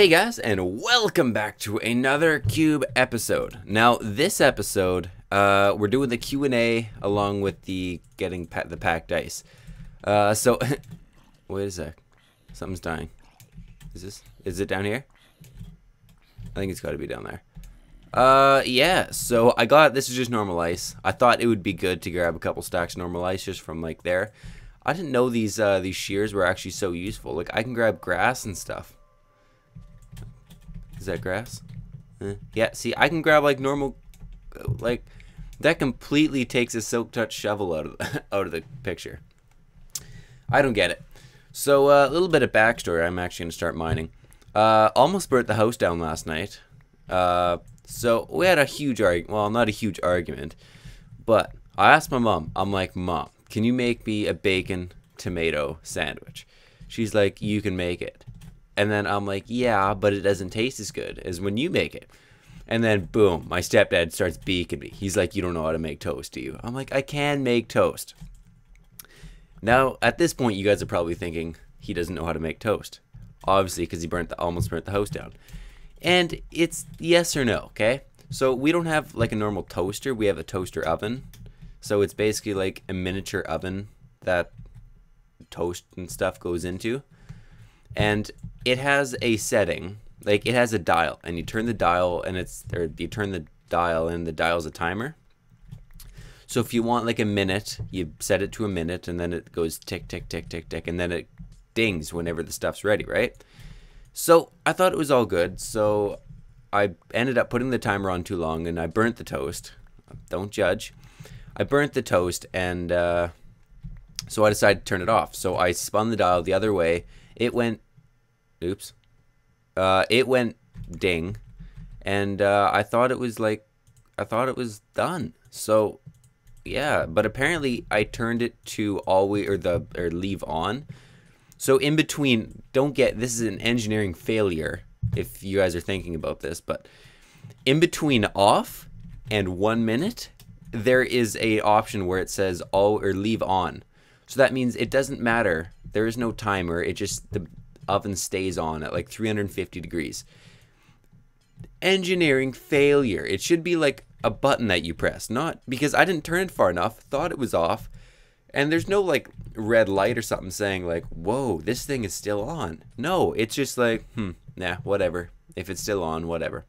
Hey guys, and welcome back to another Cube episode. Now, this episode, we're doing the Q&A along with the getting the packed dice. So, wait a sec. Something's dying. Is it down here? I think it's got to be down there. Yeah, so this is just normal ice. I thought it would be good to grab a couple stacks of normal ice just from like there. I didn't know these shears were actually so useful. Like, I can grab grass and stuff. Is that grass? Yeah, see, I can grab like normal, like, that completely takes a silk touch shovel out of the picture. I don't get it. So a little bit of backstory. I'm actually gonna start mining. Almost burnt the house down last night. So we had a huge argument. Well, not a huge argument, but I asked my mom. I'm like, Mom, can you make me a bacon tomato sandwich? She's like, you can make it. And then I'm like, yeah, but it doesn't taste as good as when you make it. And then, boom, my stepdad starts beaking me. He's like, you don't know how to make toast, do you? I'm like, I can make toast. Now, at this point, you guys are probably thinking he doesn't know how to make toast. Obviously, because he almost burnt the house down. And it's yes or no, okay? So we don't have like a normal toaster. We have a toaster oven. So it's basically like a miniature oven that toast and stuff goes into. And it has a setting, like it has a dial, and you turn the dial, and you turn the dial, and the dial's a timer. So if you want like a minute, you set it to a minute, and then it goes tick, tick, tick, tick, tick, and then it dings whenever the stuff's ready, right? So I thought it was all good, so I ended up putting the timer on too long, and I burnt the toast. Don't judge. I burnt the toast, and so I decided to turn it off. So I spun the dial the other way. It went, oops, it went ding, and I thought it was done. So, yeah, but apparently I turned it to always, or leave on. So in between, this is an engineering failure if you guys are thinking about this, but in between off and 1 minute, there is a option where it says leave on. So that means it doesn't matter. There is no timer. It just, the oven stays on at like 350 degrees. Engineering failure. It should be like a button that you press, not because I didn't turn it far enough, thought it was off, and there's no like red light or something saying like, whoa, this thing is still on. No, it's just like, nah, whatever. If it's still on, whatever.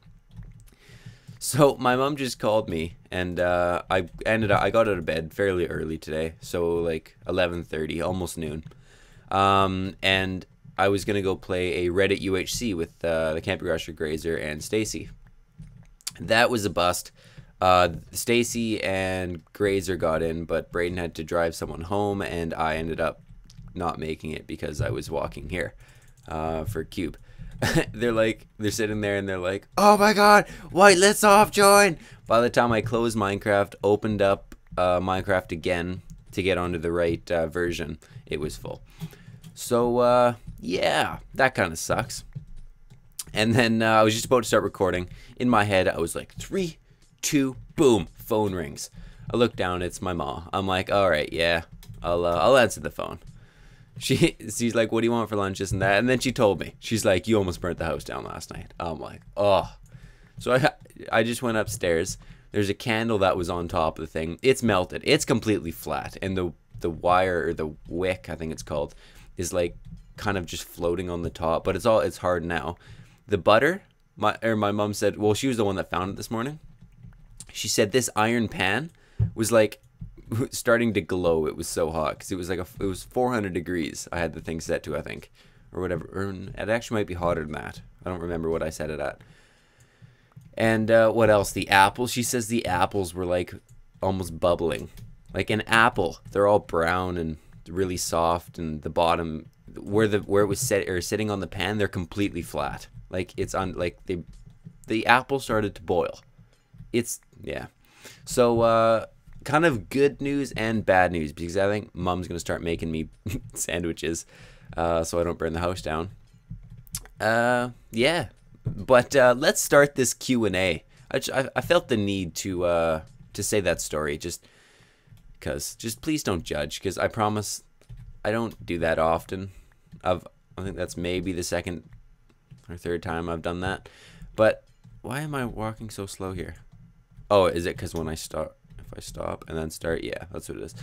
So my mom just called me, and I got out of bed fairly early today, so like 11:30, almost noon. And I was gonna go play a Reddit UHC with the Campy Rusher, Grazer, and Stacy. That was a bust. Stacy and Grazer got in, but Braden had to drive someone home, and I ended up not making it because I was walking here for Cube. They're sitting there and they're like, oh my god, whitelit soft join. By the time I closed Minecraft, opened up Minecraft again to get onto the right version, it was full. So yeah, that kind of sucks. And then I was just about to start recording. In my head, I was like, 3, 2, boom, phone rings. I look down, it's my mom. I'm like, all right, yeah, I'll answer the phone. She's like, what do you want for lunch, this and that? And then she told me, she's like, you almost burnt the house down last night. I'm like, oh. So I just went upstairs. There's a candle that was on top of the thing. It's melted. It's completely flat. And the wire, or the wick, I think it's called, is like kind of just floating on the top. But it's hard now. The butter, my mom said, well, she was the one that found it this morning. She said this iron pan was like starting to glow. It was so hot because it was like it was 400 degrees. I had the thing set to, I think, or whatever. Or it actually might be hotter than that. I don't remember what I set it at. And what else? The apples. She says the apples were like almost bubbling. Like an apple, they're all brown and really soft, and the bottom where it was sitting on the pan, they're completely flat. Like it's the apple started to boil. Yeah. So kind of good news and bad news, because I think Mom's gonna start making me sandwiches so I don't burn the house down. Yeah, but let's start this Q&A. I felt the need to say that story, just please don't judge, because I promise I don't do that often. I think that's maybe the second or third time I've done that. But why am I walking so slow here? Oh, is it because when I stop, if I stop and then start? Yeah, that's what it is.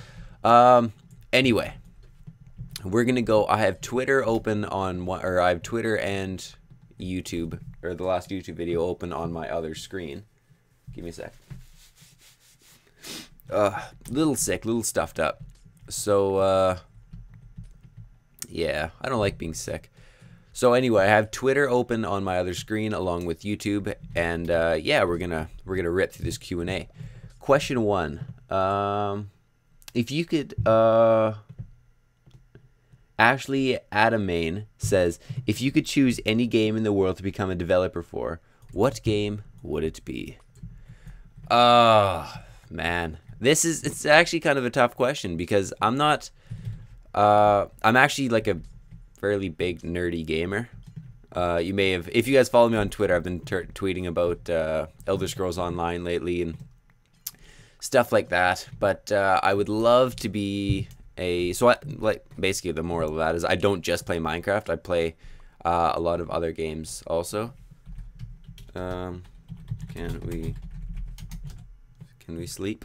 Anyway, we're gonna go. I have Twitter open on one, or I have Twitter and YouTube, or the last YouTube video open on my other screen. Give me a sec. Little sick, little stuffed up. So, yeah, I don't like being sick. So anyway, I have Twitter open on my other screen along with YouTube, and yeah, we're gonna rip through this Q&A. Question 1: if you could, Ashley Adamain says, if you could choose any game in the world to become a developer for, what game would it be? Man, it's actually kind of a tough question because I'm not. I'm actually like a fairly big nerdy gamer. You may have, if you guys follow me on Twitter, I've been tweeting about Elder Scrolls Online lately and stuff like that. But I would love to be like basically the moral of that is I don't just play Minecraft. I play a lot of other games also. Can we sleep?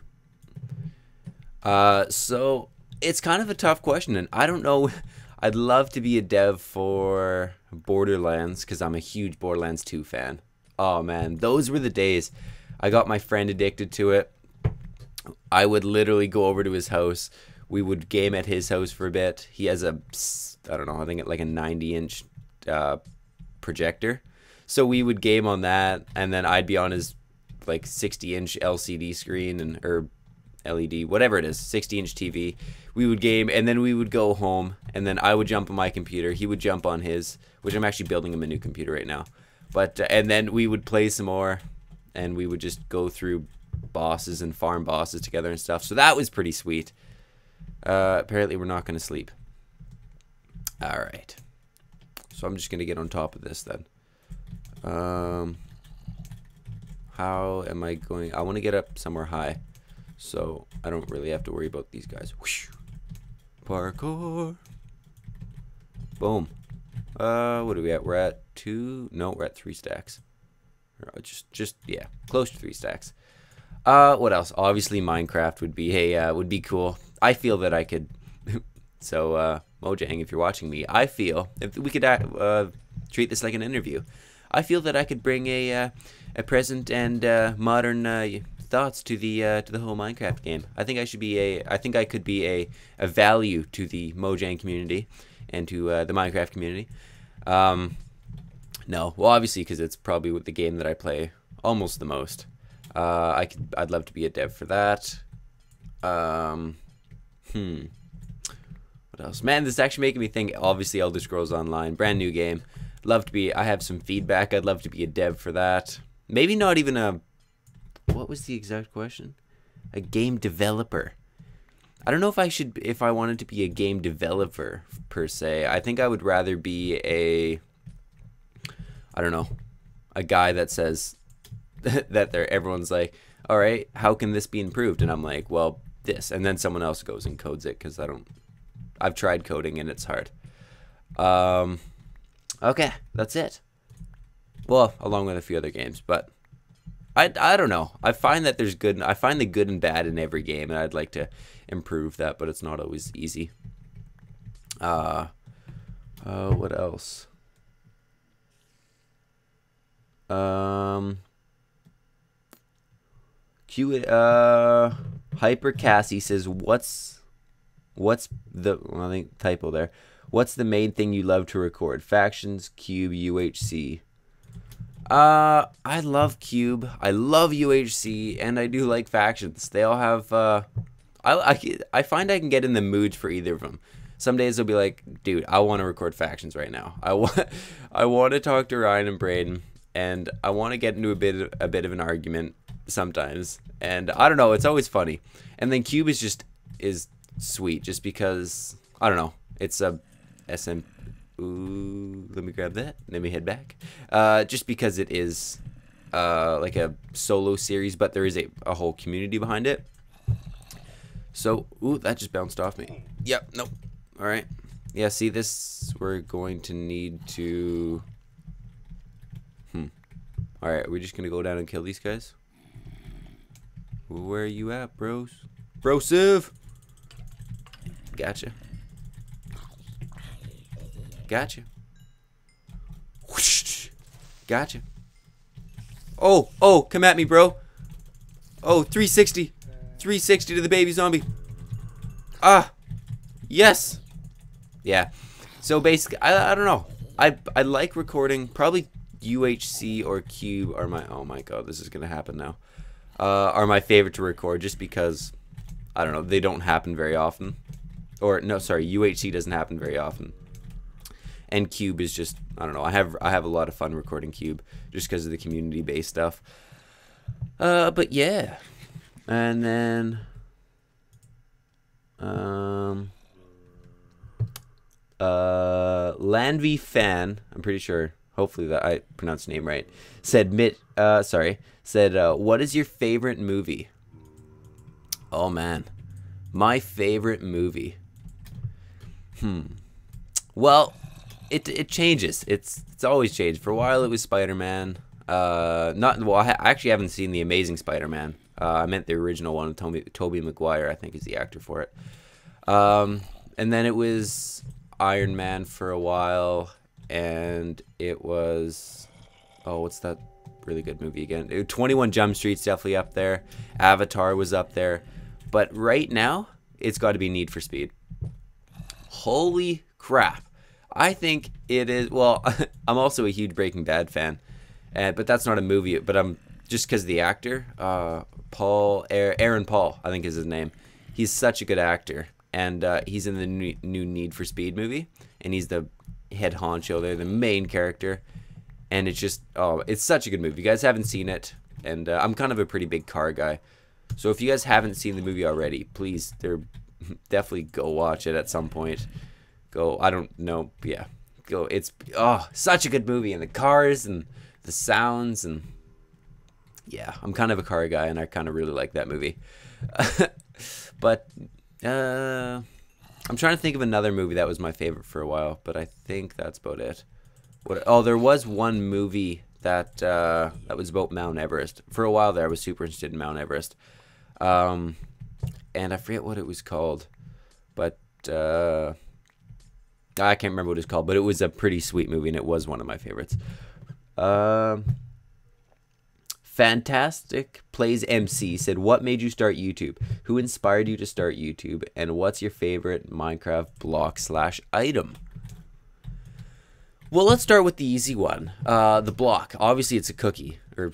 So it's kind of a tough question, and I don't know. I'd love to be a dev for Borderlands because I'm a huge Borderlands 2 fan. Oh man, those were the days. I got my friend addicted to it. I would literally go over to his house. We would game at his house for a bit. He has a, I don't know, I think like a 90-inch projector. So we would game on that, and then I'd be on his like 60-inch LCD screen and or LED, whatever it is, 60-inch TV. We would game, and then we would go home, and then I would jump on my computer. He would jump on his, which I'm actually building him a new computer right now. But and then we would play some more, and we would just go through bosses and farm bosses together and stuff. So that was pretty sweet. Apparently we're not going to sleep. All right. So I'm just going to get on top of this then. How am I going? I want to get up somewhere high, so I don't really have to worry about these guys. Whoosh. Parkour. Boom. What are we at? We're at 2. No, we're at 3 stacks. Just yeah, close to 3 stacks. What else? Obviously, Minecraft would be cool. I feel that I could. So, Mojang, if you're watching me, I feel if we could treat this like an interview. I feel that I could bring a present and modern thoughts to the whole Minecraft game. I think I could be a value to the Mojang community and to the Minecraft community. No, well, obviously because it's probably the game that I play almost the most. I'd love to be a dev for that. What else? Man, this is actually making me think. Obviously, Elder Scrolls Online, brand new game. Love to be. I have some feedback. I'd love to be a dev for that. Maybe not even a. What was the exact question? A game developer. I don't know if I wanted to be a game developer per se. I think I would rather be I don't know, a guy that says that everyone's like, all right, how can this be improved? And I'm like, well, this. And then someone else goes and codes it because I've tried coding and it's hard. Okay, that's it. Well, along with a few other games, but I don't know. I find that I find the good and bad in every game, and I'd like to improve that, but it's not always easy. What else? Hyper Cassie says, what's the, well, I think typo there. What's the main thing you love to record? Factions, Cube, UHC. I love Cube. I love UHC, and I do like Factions. They all have. I find I can get in the mood for either of them. Some days I'll be like, dude, I want to record Factions right now. I want to talk to Ryan and Braden, and I want to get into a bit of an argument sometimes. And I don't know, it's always funny. And then Cube is sweet, just because I don't know. It's a SMP. Ooh, let me grab that. Let me head back. Just because it is like a solo series, but there is a whole community behind it. So, ooh, that just bounced off me. Yep, nope. All right. Yeah, see this, we're going to need to Alright, we're just gonna go down and kill these guys. Where are you at, bros? Brosive! Gotcha. Gotcha. Whoosh. Gotcha. Oh, oh, come at me, bro. Oh, 360. 360 to the baby zombie. Ah. Yes. Yeah. So basically, I don't know. I like recording. Probably UHC or Cube are my, oh my god, this is gonna happen now. Are my favorite to record just because, I don't know, they don't happen very often. Or no, sorry, UHC doesn't happen very often. And Cube is just, I don't know, I have a lot of fun recording Cube just because of the community based stuff. But yeah. And then Landvi Fan, I'm pretty sure, hopefully that I pronounced the name right, said what is your favorite movie? Oh man, my favorite movie. Well, it changes. It's always changed. For a while it was Spider-Man. I actually haven't seen the Amazing Spider-Man. I meant the original one. Tobey Maguire, I think, is the actor for it. And then it was Iron Man for a while, and it was, oh, what's that really good movie again? 21 Jump Street's definitely up there. Avatar was up there. But right now, it's got to be Need for Speed. Holy crap. I think it is, well, I'm also a huge Breaking Bad fan, but that's not a movie, but I'm, just because the actor, Aaron Paul, I think is his name. He's such a good actor, and he's in the new Need for Speed movie, and he's the head honcho there, the main character, and it's just, oh, it's such a good movie. If you guys haven't seen it, and I'm kind of a pretty big car guy, so if you guys haven't seen the movie already, please, definitely go watch it at some point. Go, I don't know, yeah, go, it's, oh, such a good movie, and the cars, and the sounds, and yeah, I'm kind of a car guy, and I kind of really like that movie. But I'm trying to think of another movie that was my favorite for a while, but I think that's about it. Oh, there was one movie that was about Mount Everest. For a while there, I was super interested in Mount Everest, and I forget what it was called, but I can't remember what it's called. But it was a pretty sweet movie, and it was one of my favorites. Fantastic Plays MC said, what made you start YouTube? Who inspired you to start YouTube? And what's your favorite Minecraft block/item? Well, let's start with the easy one. The block. Obviously, it's a cookie. Or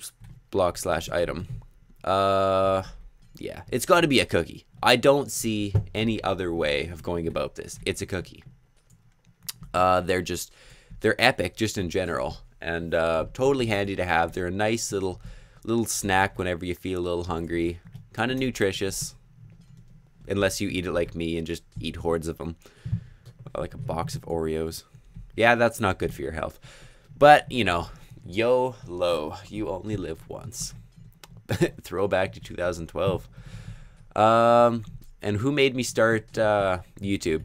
block/item. Yeah, it's got to be a cookie. I don't see any other way of going about this. It's a cookie. They're epic just in general. And totally handy to have. They're a nice little snack whenever you feel a little hungry. Kind of nutritious. Unless you eat it like me and just eat hordes of them. Like a box of Oreos. Yeah, that's not good for your health. But, you know, YOLO. You only live once. Throwback to 2012. And who made me start YouTube?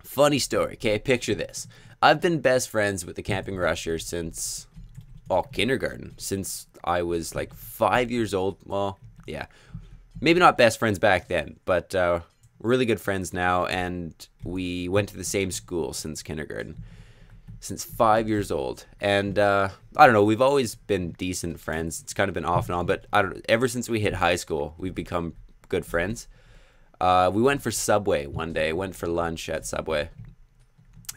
Funny story. Okay, picture this. I've been best friends with the Camping Rusher since, kindergarten. Since I was like 5 years old. Well, yeah. Maybe not best friends back then, but we're really good friends now, and we went to the same school since kindergarten. Since 5 years old. And I don't know, we've always been decent friends. It's kind of been off and on, but ever since we hit high school, we've become good friends. We went for Subway one day, went for lunch at Subway.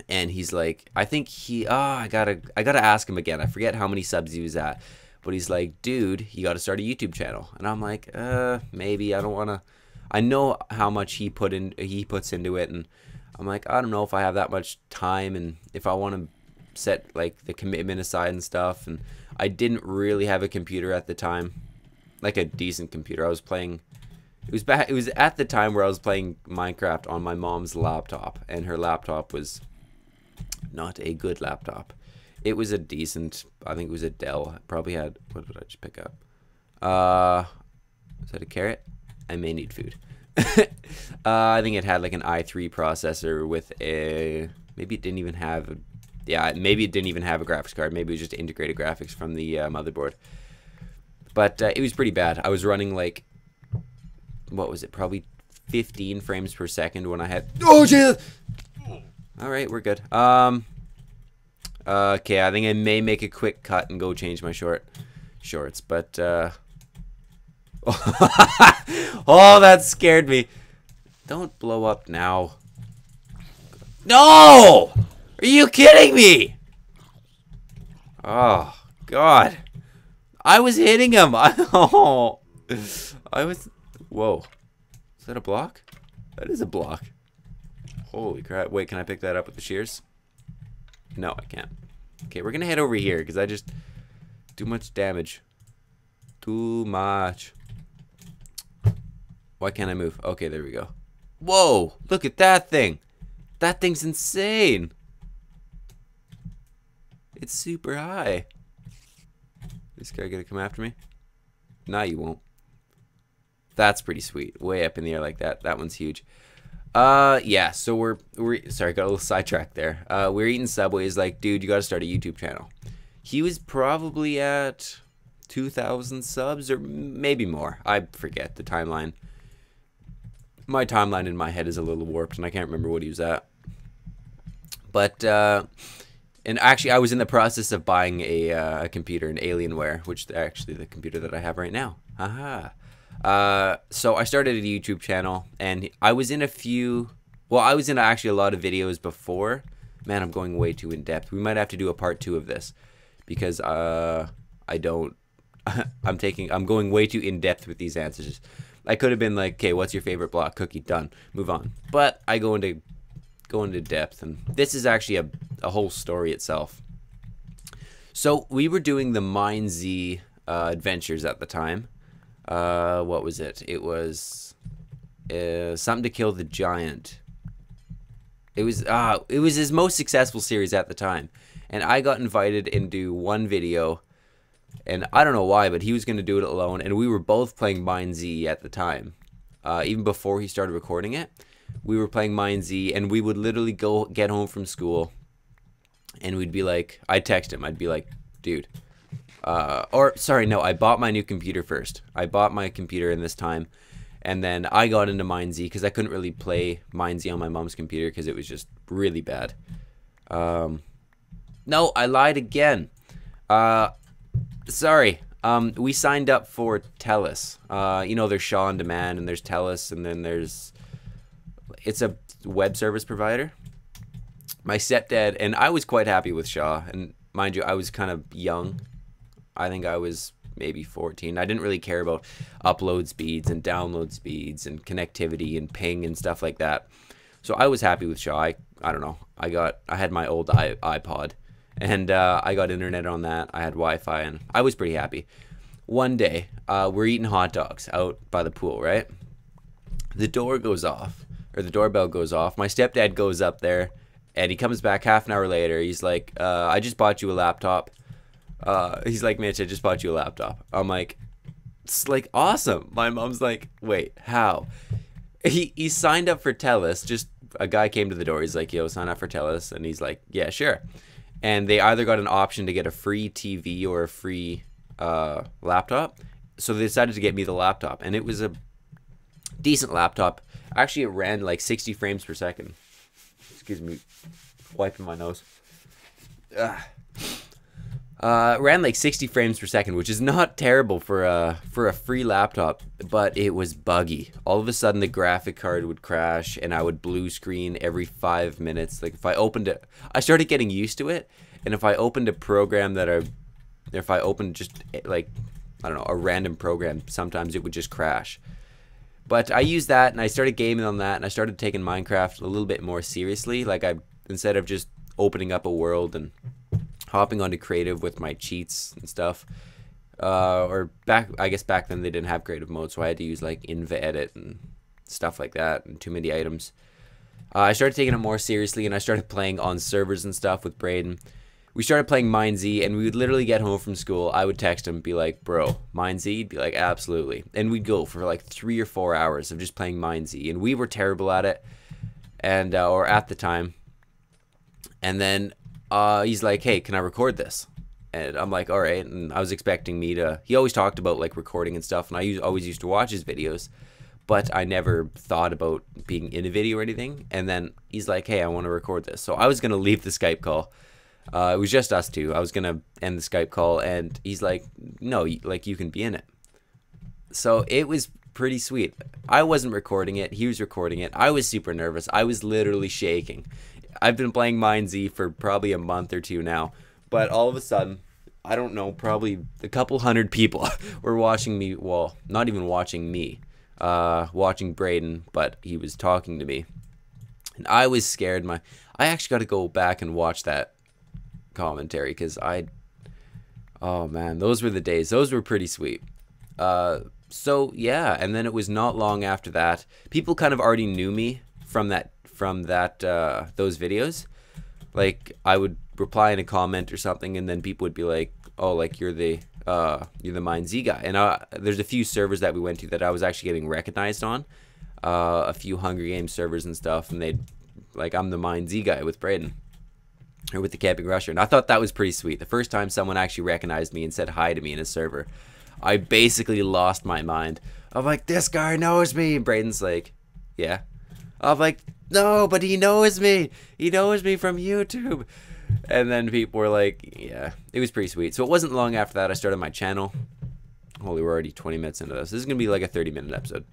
And he's like, I think I gotta ask him again. I forget how many subs he was at. But he's like, dude, you gotta start a YouTube channel. And I'm like, maybe, I don't wanna. I know how much he puts into it, and I'm like, I don't know if I have that much time, and if I want to set like the commitment aside and stuff. And I didn't really have a computer at the time, like a decent computer. I was playing. It was at the time where I was playing Minecraft on my mom's laptop, and her laptop was not a good laptop. It was a decent, I think it was a Dell. It probably had, what did I just pick up? Is that a carrot? I may need food. I think it had like an i3 processor with maybe it didn't even have Yeah, maybe it didn't even have a graphics card. Maybe it was just integrated graphics from the motherboard. But it was pretty bad. I was running like, what was it? Probably 15 frames per second when I had. Oh Jesus! All right, we're good. Okay, I think I may make a quick cut and go change my shorts. But oh, that scared me. Don't blow up now. No! Are you kidding me? Oh God. I was hitting him. I was. Whoa. Is that a block? That is a block. Holy crap. Wait, can I pick that up with the shears? No, I can't. Okay, we're going to head over here because I just. Too much damage. Too much. Why can't I move? Okay, there we go. Whoa. Look at that thing. That thing's insane. It's super high. This guy gonna come after me? Nah, you won't. That's pretty sweet. Way up in the air like that. That one's huge. Yeah, so we're sorry, got a little sidetracked there. We're eating Subway. He's like, dude, you gotta start a YouTube channel. He was probably at 2,000 subs or maybe more. I forget the timeline. My timeline in my head is a little warped and I can't remember what he was at. But and actually, I was in the process of buying a computer, an Alienware, which is actually the computer that I have right now. Haha. So I started a YouTube channel, and I was in a few. Well, I was in actually a lot of videos before. Man, I'm going way too in depth. We might have to do a part 2 of this because I don't. I'm going way too in depth with these answers. I could have been like, okay, what's your favorite block? Cookie, done. Move on. But I go into depth, and this is actually a whole story itself. So we were doing the MineZ adventures at the time. What was it? It was something to kill the giant. It was his most successful series at the time, and I got invited into one video, and I don't know why, but he was going to do it alone, and we were both playing MineZ at the time, even before he started recording it. We were playing MineZ, and we would literally go get home from school, and we'd be like, I'd text him, I'd be like, dude, or sorry, no, I bought my new computer first. I bought my computer in this time, and then I got into MineZ because I couldn't really play MineZ on my mom's computer because it was just really bad. No, I lied again. Sorry. We signed up for TELUS. You know, there's Shaw on Demand, and there's TELUS, and then there's. It's a web service provider. My stepdad, and I was quite happy with Shaw, and mind you, I was kind of young. I think I was maybe 14. I didn't really care about upload speeds and download speeds and connectivity and ping and stuff like that. So I was happy with Shaw. I don't know. I had my old iPod, and I got internet on that. I had Wi-Fi, and I was pretty happy. One day, we're eating hot dogs out by the pool, right? The door goes off. Or the doorbell goes off. My stepdad goes up there, and he comes back half an hour later. He's like, I just bought you a laptop. He's like, Mitch, I just bought you a laptop. I'm like, it's like awesome. My mom's like, wait, how? He signed up for TELUS. Just a guy came to the door. He's like, yo, sign up for TELUS. And he's like, yeah, sure. And they either got an option to get a free TV or a free laptop. So they decided to get me the laptop. And it was a decent laptop. Actually, it ran like 60 frames per second. Excuse me, wiping my nose. Ran like 60 frames per second, which is not terrible for a free laptop, but it was buggy. All of a sudden, the graphic card would crash, and I would blue screen every 5 minutes. Like if I opened it, I started getting used to it, and if I opened a program if I opened just like, I don't know, a random program, sometimes it would just crash. But I used that, and I started gaming on that, and I started taking Minecraft a little bit more seriously. Like instead of just opening up a world and hopping onto creative with my cheats and stuff, or I guess back then they didn't have creative mode, so I had to use like InvaEdit and stuff like that, and too many items. I started taking it more seriously, and I started playing on servers and stuff with Braden. We started playing MineZ, and we would literally get home from school. I would text him, be like, bro, MineZ? He'd be like, absolutely. And we'd go for like 3 or 4 hours of just playing MineZ, and we were terrible at it, and or at the time. And then he's like, hey, can I record this? And I'm like, all right. And I was expecting me to, he always talked about like recording and stuff, and always used to watch his videos, but I never thought about being in a video or anything. And then he's like, hey, I want to record this. So I was going to leave the Skype call. It was just us two. I was going to end the Skype call, and he's like, no, like you can be in it. So it was pretty sweet. I wasn't recording it. He was recording it. I was super nervous. I was literally shaking. I've been playing Mind Z for probably a month or two now, but all of a sudden, I don't know, probably a couple hundred people were watching me. Well, not even watching me, watching Braden, but he was talking to me, and I was scared. I actually got to go back and watch that commentary because oh man, those were the days. Those were pretty sweet. So yeah, and then it was not long after that. People kind of already knew me from those videos. Like I would reply in a comment or something, and then people would be like, "Oh, like you're the Mind Z guy." And there's a few servers that we went to that I was actually getting recognized on, a few Hunger Games servers and stuff, and they'd like, "I'm the Mind Z guy with Braden, or with the Camping Rusher," and I thought that was pretty sweet. The first time someone actually recognized me and said hi to me in a server, I basically lost my mind. I'm like, this guy knows me. Braden's like, yeah. I'm like, no, but he knows me. He knows me from YouTube. And then people were like, yeah, it was pretty sweet. So it wasn't long after that I started my channel. Holy, we're already 20 minutes into this. This is going to be like a 30-minute episode.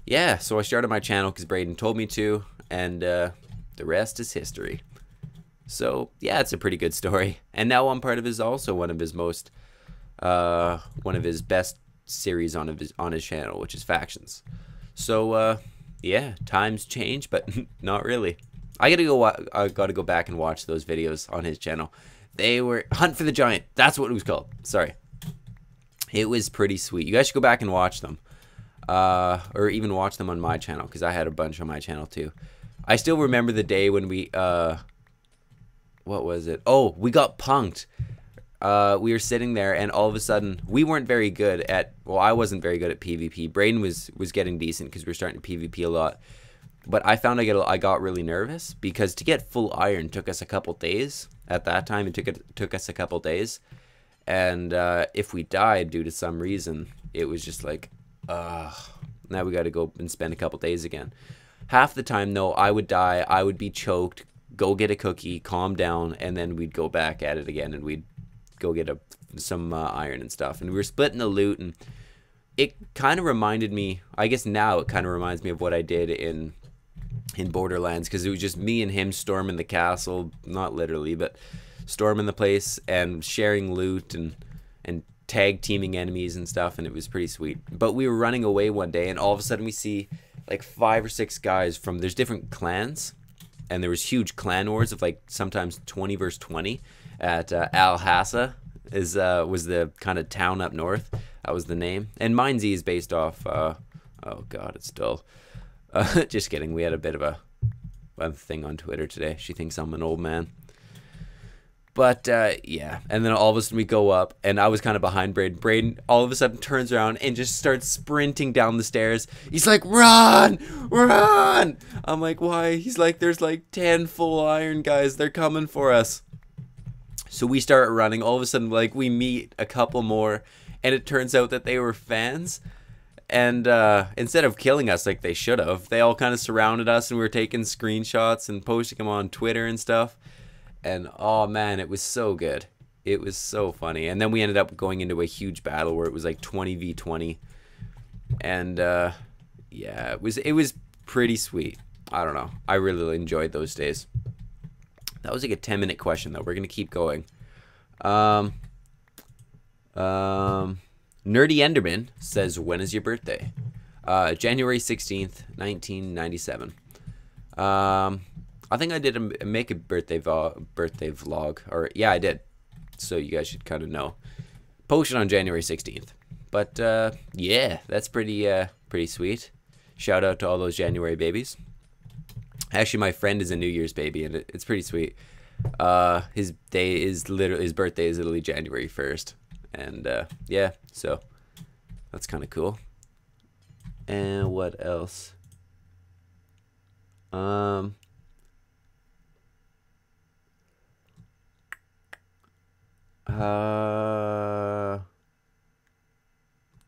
Yeah, so I started my channel because Braden told me to, and the rest is history. So yeah, it's a pretty good story. And now I'm part of one of his best series on his channel, which is Factions. So yeah, times change, but not really. I gotta go back and watch those videos on his channel. They were Hunt for the Giant. That's what it was called. Sorry. It was pretty sweet. You guys should go back and watch them, or even watch them on my channel, because I had a bunch on my channel too. I still remember the day when we what was it? Oh, we got punked. We were sitting there, and all of a sudden, we weren't very good at, well, I wasn't very good at PvP. Braden was getting decent because we were starting to PvP a lot. But I found I got really nervous because to get full iron took us a couple days. At that time, it took us a couple days. And if we died due to some reason, it was just like, now we got to go and spend a couple days again. Half the time, though, I would die, I would be choked, go get a cookie, calm down, and then we'd go back at it again, and we'd go get some iron and stuff. And we were splitting the loot, and it kind of reminded me, I guess now it kind of reminds me of what I did in Borderlands, because it was just me and him storming the castle, not literally, but storming the place and sharing loot and tag teaming enemies and stuff, and it was pretty sweet. But we were running away one day, and all of a sudden we see like 5 or 6 guys from, there's different clans, and there was huge clan wars of like sometimes 20 versus 20 at Al-Hassa was the kind of town up north. That was the name. And Mind Z is based off, oh god, it's dull. Just kidding, we had a bit of a thing on Twitter today. She thinks I'm an old man. But yeah, and then all of a sudden we go up, and I was kind of behind Braden. Braden all of a sudden turns around and just starts sprinting down the stairs. He's like, run, run! I'm like, why? He's like, there's like 10 full iron guys. They're coming for us. So we start running. All of a sudden, like, we meet a couple more, and it turns out that they were fans. And instead of killing us like they should have, they all kind of surrounded us, and we were taking screenshots and posting them on Twitter and stuff. And oh man, it was so good. It was so funny. And then we ended up going into a huge battle where it was like 20v20. And yeah, it was pretty sweet. I don't know. I really enjoyed those days. That was like a 10-minute question though. We're gonna keep going. Nerdy Enderman says, when is your birthday? January 16th, 1997. I think I did make a birthday vlog, or yeah, I did. So you guys should kind of know. Posted on January 16th. But yeah, that's pretty sweet. Shout out to all those January babies. Actually, my friend is a New Year's baby, and it's pretty sweet. His birthday is literally January 1st, and yeah, so that's kind of cool. And what else?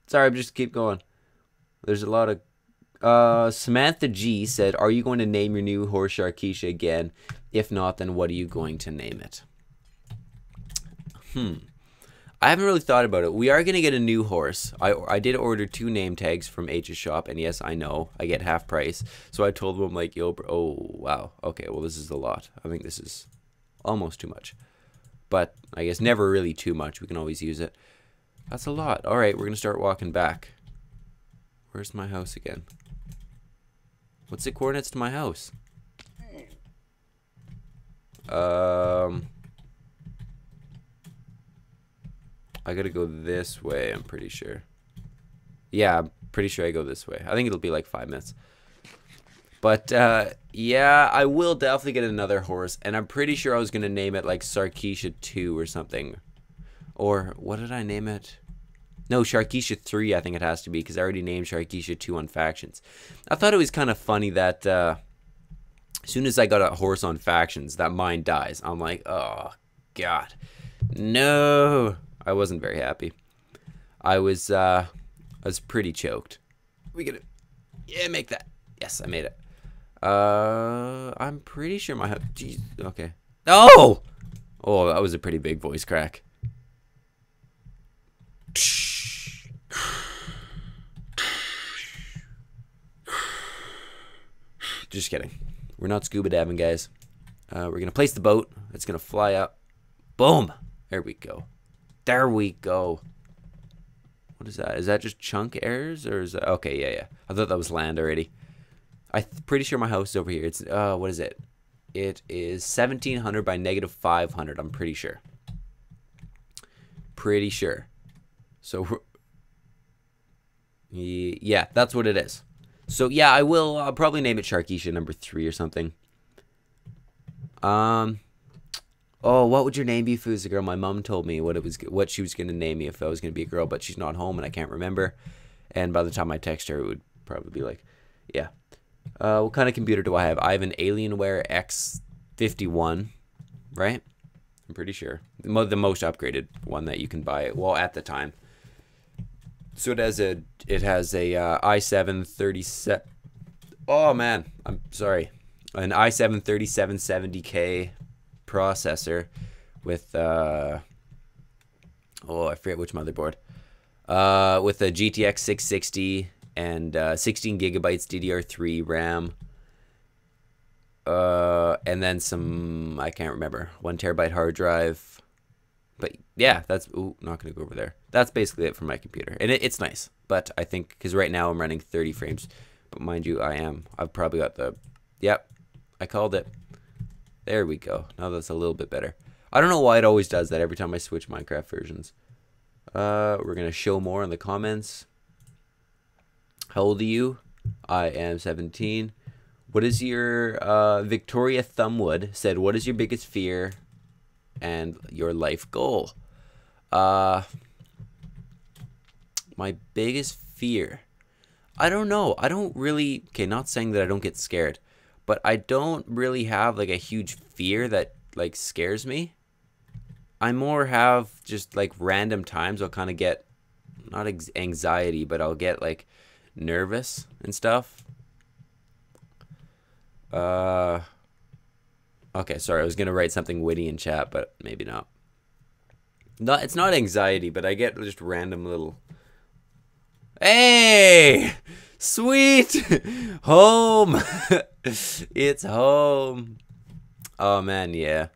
Sorry, just keep going. There's a lot of Samantha G said, "Are you going to name your new horse Sharkeisha again? If not, then what are you going to name it?" I haven't really thought about it. We are going to get a new horse. I did order 2 name tags from H's shop, and yes, I know I get half price. So I told them like, "Yo, bro, oh wow, okay, well this is a lot. I think this is almost too much, but I guess never really too much. We can always use it. That's a lot. All right, we're gonna start walking back. Where's my house again? What's the coordinates to my house? I gotta go this way, I'm pretty sure. Yeah, I'm pretty sure I go this way. I think it'll be like 5 minutes. But, yeah, I will definitely get another horse. And I'm pretty sure I was gonna name it like Sharkeisha 2 or something. Or, what did I name it? No, Sharkeisha 3 I think it has to be, because I already named Sharkeisha 2 on Factions. I thought it was kind of funny that, as soon as I got a horse on Factions, that mine dies. I'm like, oh, God. No. I wasn't very happy. I was pretty choked. We get it. Yeah, make that. Yes, I made it. I'm pretty sure my... Jeez, okay. Oh! Oh, that was a pretty big voice crack. Just kidding. We're not scuba diving, guys. We're going to place the boat. It's going to fly up. Boom! There we go. There we go. What is that? Is that just chunk errors? Or is that... Okay, yeah. I thought that was land already. I'm pretty sure my house is over here. It's... what is it? It is 1700 by -500. I'm pretty sure. Pretty sure. So... Yeah, that's what it is. So, yeah, I'll probably name it Sharkeisha number 3 or something. Oh, what would your name be if it was a girl? My mom told me what she was going to name me if I was going to be a girl, but she's not home and I can't remember. And by the time I text her, it would probably be like, yeah. What kind of computer do I have? I have an Alienware X51, right? I'm pretty sure. The most upgraded one that you can buy, well, at the time. So it has a i7 37. Oh man, I'm sorry. An i7 3770K processor with I forget which motherboard. With a GTX 660 and 16 gigabytes DDR3 RAM. And then some, I can't remember, 1 terabyte hard drive. But yeah, that's, ooh, not gonna go over there. That's basically it for my computer, and it's nice. But I think because right now I'm running 30 frames, but mind you, I've probably got the, yep, I called it. There we go. Now that's a little bit better. I don't know why it always does that every time I switch Minecraft versions. We're gonna show more in the comments. How old are you? I am 17. What is your Victoria Thumbwood said? What is your biggest fear and your life goal? My biggest fear. I don't know. I don't really. Okay, not saying that I don't get scared, but I don't really have like a huge fear that like scares me. I more have just like random times I'll kind of get not anxiety, but I'll get like nervous and stuff. Okay, sorry, I was gonna write something witty in chat, but maybe not. No, it's not anxiety, but I get just random little. Hey, sweet home. It's home. Oh man, yeah.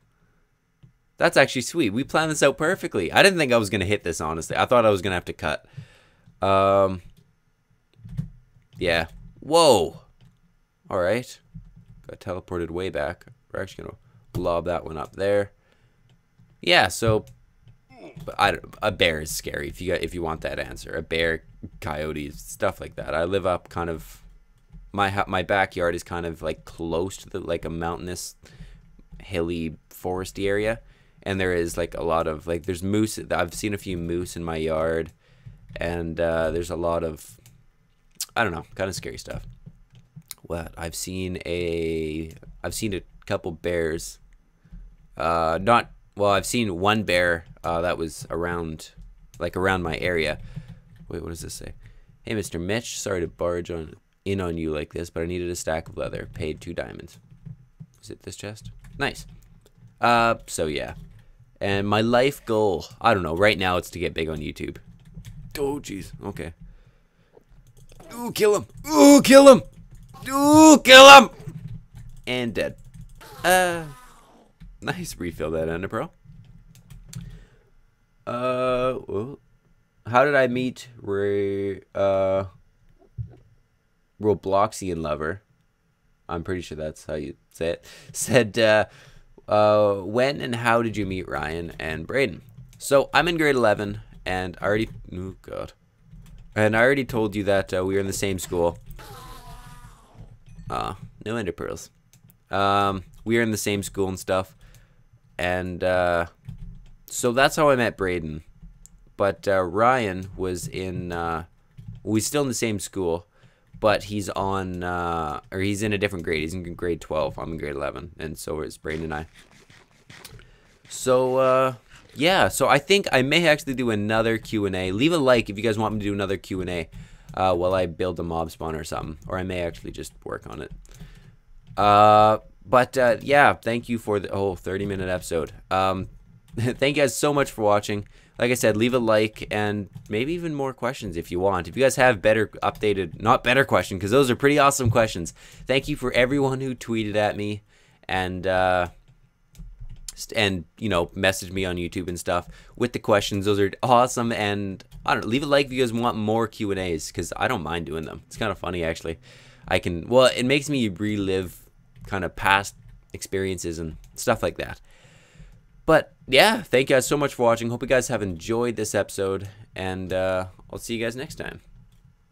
That's actually sweet. We planned this out perfectly. I didn't think I was gonna hit this, honestly. I thought I was gonna have to cut. Yeah. Whoa. All right. Got teleported way back. We're actually gonna lob that one up there. Yeah. So, a bear is scary. If you want that answer, a bear, coyotes, stuff like that. I live up kind of. My backyard is kind of like close to like a mountainous, hilly, foresty area, and there is like a lot of like there's moose. I've seen a few moose in my yard, and there's a lot of, I don't know, kind of scary stuff. What I've seen a couple bears, not well, I've seen one bear that was around, like around my area. Wait, what does this say? Hey, Mr. Mitch, sorry to barge in on you like this, but I needed a stack of leather. Paid 2 diamonds. Is it this chest? Nice. So yeah. And my life goal, I don't know, right now it's to get big on YouTube. Oh, jeez. Okay. Ooh, kill him. Ooh, kill him. Ooh, kill him. And dead. Nice. Refill that ender pearl. Well, how did I meet Robloxian lover? I'm pretty sure that's how you say it. Said, when and how did you meet Ryan and Braden? So I'm in grade 11, and I already, oh god, and I already told you that we were in the same school. No ender pearls. We were in the same school and stuff, and so that's how I met Braden. But Ryan was in, we're still in the same school, but he's on, or he's in a different grade. He's in grade 12. I'm in grade 11, and so is Braden and I. So, yeah, so I think I may actually do another Q&A. Leave a like if you guys want me to do another Q&A while I build a mob spawn or something, or I may actually just work on it. But yeah, thank you for the whole 30-minute episode. Thank you guys so much for watching. Like I said, leave a like and maybe even more questions if you want. If you guys have better updated, not better questions, because those are pretty awesome questions. Thank you for everyone who tweeted at me and you know, messaged me on YouTube and stuff with the questions. Those are awesome. And I don't know, leave a like if you guys want more Q&As, because I don't mind doing them. It's kind of funny, actually. Well, it makes me relive kind of past experiences and stuff like that. But yeah, thank you guys so much for watching. Hope you guys have enjoyed this episode, and I'll see you guys next time.